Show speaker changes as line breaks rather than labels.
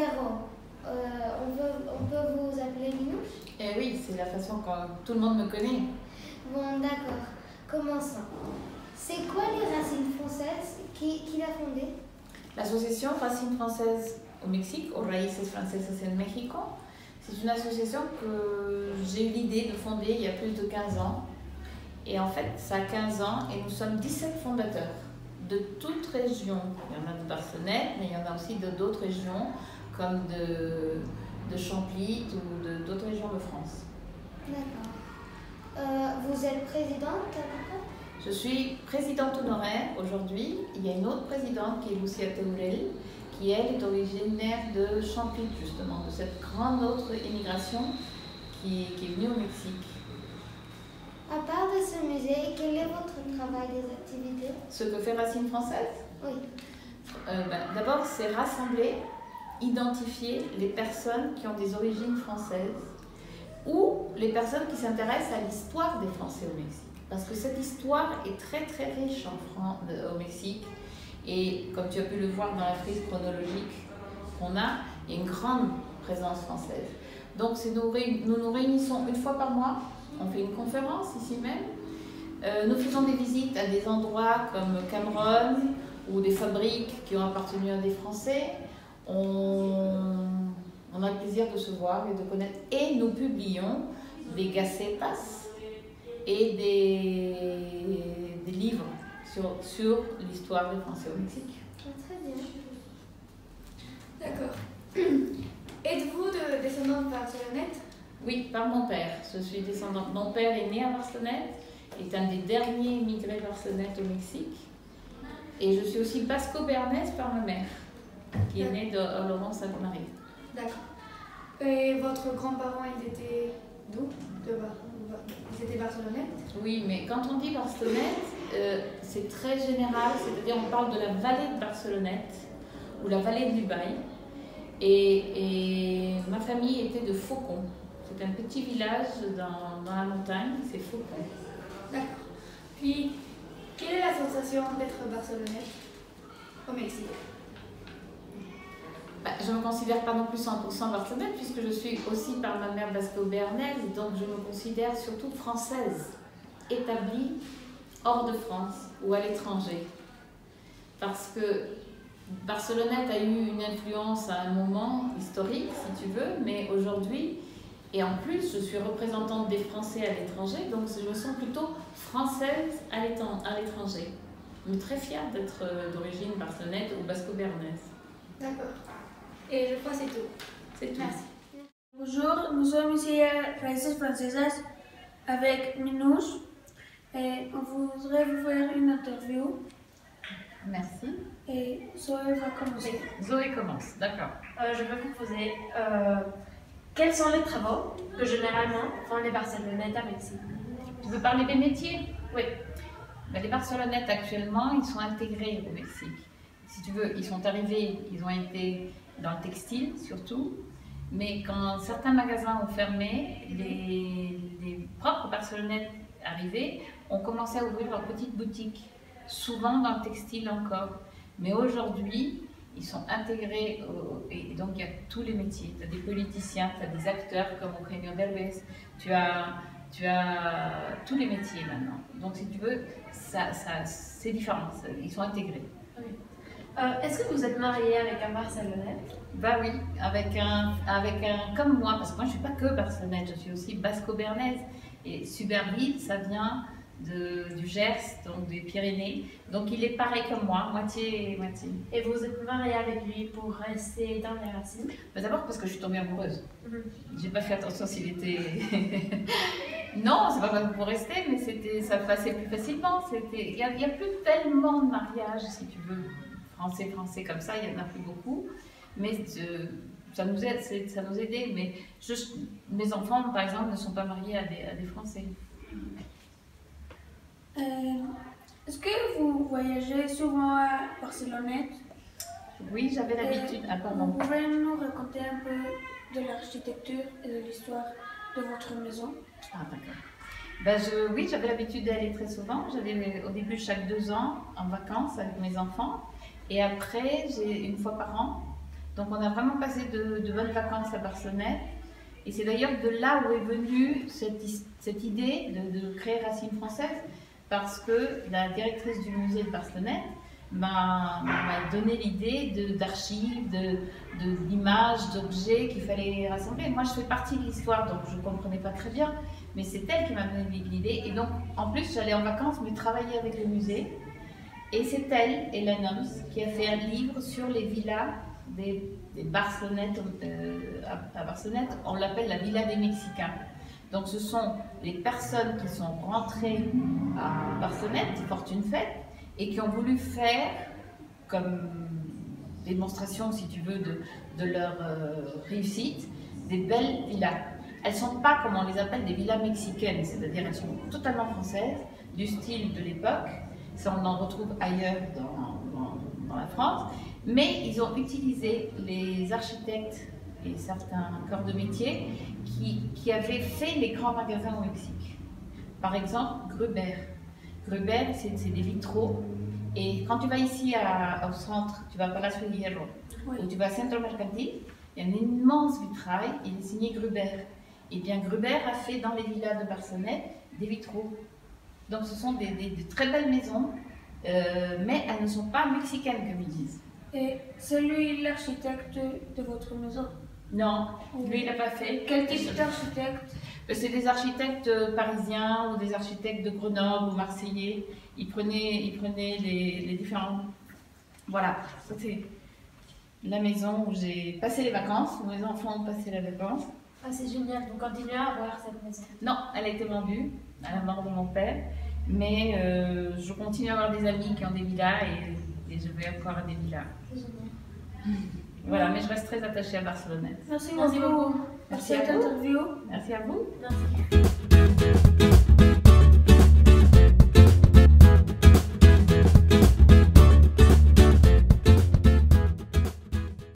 Pero, on peut vous appeler Minouche?
Eh oui, c'est la façon quand tout le monde me connaît.
Bon, d'accord. Commençons. C'est quoi les Racines Françaises? Qui l'a fondée?
L'association Racines Françaises au Mexique, aux Raíces Francesas en México, c'est une association que j'ai eu l'idée de fonder il y a plus de 15 ans. Et en fait, ça a 15 ans et nous sommes 17 fondateurs de toutes régions. Il y en a de Barcelonnette, mais il y en a aussi d'autres régions comme de Champlit ou d'autres régions de France.
D'accord. Vous êtes présidente à peu près?
Je suis présidente honoraire aujourd'hui. Il y a une autre présidente qui est Lucia Teurel, qui elle est originaire de Champlit justement, de cette grande autre immigration qui est venue au Mexique.
À part de ce musée, quel est votre travail, des activités?
Ce que fait Racines Françaises?
Oui.
D'abord, c'est rassembler, identifier les personnes qui ont des origines françaises ou les personnes qui s'intéressent à l'histoire des Français au Mexique. Parce que cette histoire est très très riche au Mexique. Et comme tu as pu le voir dans la frise chronologique qu'on a, il y a une grande présence française. Donc nous nous réunissons une fois par mois, on fait une conférence ici même. Nous faisons des visites à des endroits comme Cameron ou des fabriques qui ont appartenu à des Français. On a le plaisir de se voir et de connaître. Et nous publions des gacetas et des livres sur l'histoire des Français au Mexique.
Très bien.
D'accord. Êtes-vous de descendante barcelonette?
Oui, par mon père. Je suis descendante. Mon père est né à Barcelonnette, est un des derniers immigrés barcelonnettes au Mexique. Et je suis aussi basco-béarnaise par ma mère, qui est née de Laurent Sainte-Marie.
D'accord. Et votre grand-parent, ils étaient d'où? Ils étaient barcelonnettes?
Oui, mais quand on dit Barcelonnette, c'est très général, c'est-à-dire on parle de la vallée de Barcelonnette ou la vallée de Lubaï. Et ma famille était de Faucon. C'est un petit village dans la montagne, c'est Faucon.
D'accord. Puis, quelle est la sensation d'être barcelonette au Mexique?
Je ne me considère pas non plus 100% barcelonaise puisque je suis aussi par ma mère basco-béarnaise, donc je me considère surtout française, établie hors de France ou à l'étranger. Parce que Barcelonnette a eu une influence à un moment historique, si tu veux, mais aujourd'hui, et en plus, je suis représentante des Français à l'étranger, donc je me sens plutôt française à l'étranger. Mais très fière d'être d'origine barcelonnette ou basco-béarnaise.
D'accord. Et je crois que c'est tout.
C'est tout.
Merci.
Bonjour, nous sommes ici à Raíces Francesas avec Minouche et on voudrait vous faire une interview.
Merci.
Et Zoé va commencer.
Zoé commence, d'accord.
Je vais vous poser quels sont les travaux que généralement font les Barcelonnettes à Mexique?
Tu veux parler des métiers?
Oui.
Les Barcelonnettes actuellement, ils sont intégrés au Mexique. Si tu veux, ils sont arrivés, ils ont été dans le textile surtout, mais quand certains magasins ont fermé, les propres Barcelonnettes arrivés ont commencé à ouvrir leurs petites boutiques, souvent dans le textile encore. Mais aujourd'hui, ils sont intégrés et donc il y a tous les métiers. Tu as des politiciens, tu as des acteurs comme Eugenio Derbez, tu as tous les métiers maintenant. Donc si tu veux, c'est différent, ils sont intégrés.
Oui. Est-ce que vous êtes mariée avec un Barcelonnette?
Bah oui, avec un comme moi, parce que moi je ne suis pas que barcelonnaise, je suis aussi basco-béarnaise. Et Suberville, ça vient du Gers, donc des Pyrénées. Donc il est pareil comme moi, moitié et moitié.
Et vous êtes mariée avec lui pour rester dans les racines?
D'abord parce que je suis tombée amoureuse. J'ai pas fait attention s'il était... Non, c'est pas pour rester, mais ça passait plus facilement. Il y a plus tellement de mariages, si tu veux, français comme ça, il y en a plus beaucoup. Mais ça nous aidait. Mais mes enfants, par exemple, ne sont pas mariés à des Français.
Est-ce que vous voyagez souvent à Barcelonnette?
Oui, j'avais l'habitude.
Vous pouvez nous raconter un peu de l'architecture et de l'histoire de votre maison?
Ah, d'accord. Oui, j'avais l'habitude d'aller très souvent. J'allais au début chaque 2 ans en vacances avec mes enfants. Et après, une fois par an, Donc on a vraiment passé de bonnes vacances à Barcelonnette. Et c'est d'ailleurs de là où est venue cette idée de créer Racines françaises, parce que la directrice du musée de Barcelonnette m'a donné l'idée d'archives, d'images, d'objets qu'il fallait rassembler. Moi, je fais partie de l'histoire, donc je ne comprenais pas très bien, mais c'est elle qui m'a donné l'idée. Et donc, en plus, j'allais en vacances, mais travailler avec le musée. Et c'est elle, Hélène Homs, qui a fait un livre sur les villas des Barcelonnettes à Barcelonnette. On l'appelle la Villa des Mexicains. Donc ce sont les personnes qui sont rentrées à Barcelonnette, fortune faite, et qui ont voulu faire comme démonstration, si tu veux, de leur réussite, des belles villas. Elles ne sont pas, comme on les appelle, des villas mexicaines, c'est-à-dire elles sont totalement françaises, du style de l'époque. Ça, on en retrouve ailleurs dans la France. Mais ils ont utilisé les architectes et certains corps de métier qui avaient fait les grands magasins au Mexique. Par exemple, Gruber. Gruber, c'est des vitraux. Et quand tu vas ici au centre, tu vas à Palacio de Hierro, oui, ou tu vas à Centro Mercantil, il y a un immense vitrail, il est signé Gruber. Et bien Gruber a fait dans les villas de Barcelonnette des vitraux. Donc ce sont de très belles maisons, mais elles ne sont pas mexicaines comme ils disent.
Et c'est lui l'architecte de votre maison?
Non, lui il n'a pas fait.
Quel type d'architecte?
C'est des architectes parisiens ou des architectes de Grenoble ou marseillais. Ils prenaient les différents... Voilà, c'était la maison où j'ai passé les vacances, où mes enfants ont passé les vacances.
Ah, c'est génial, vous continuez à avoir cette maison?
Non, elle a été vendue à la mort de mon père, mais je continue à avoir des amis qui ont des villas et je vais encore à des villas.
C'est génial.
Voilà, mais je reste très attachée à Barcelonnette.
Merci beaucoup pour cette interview.
Merci à vous.
Merci.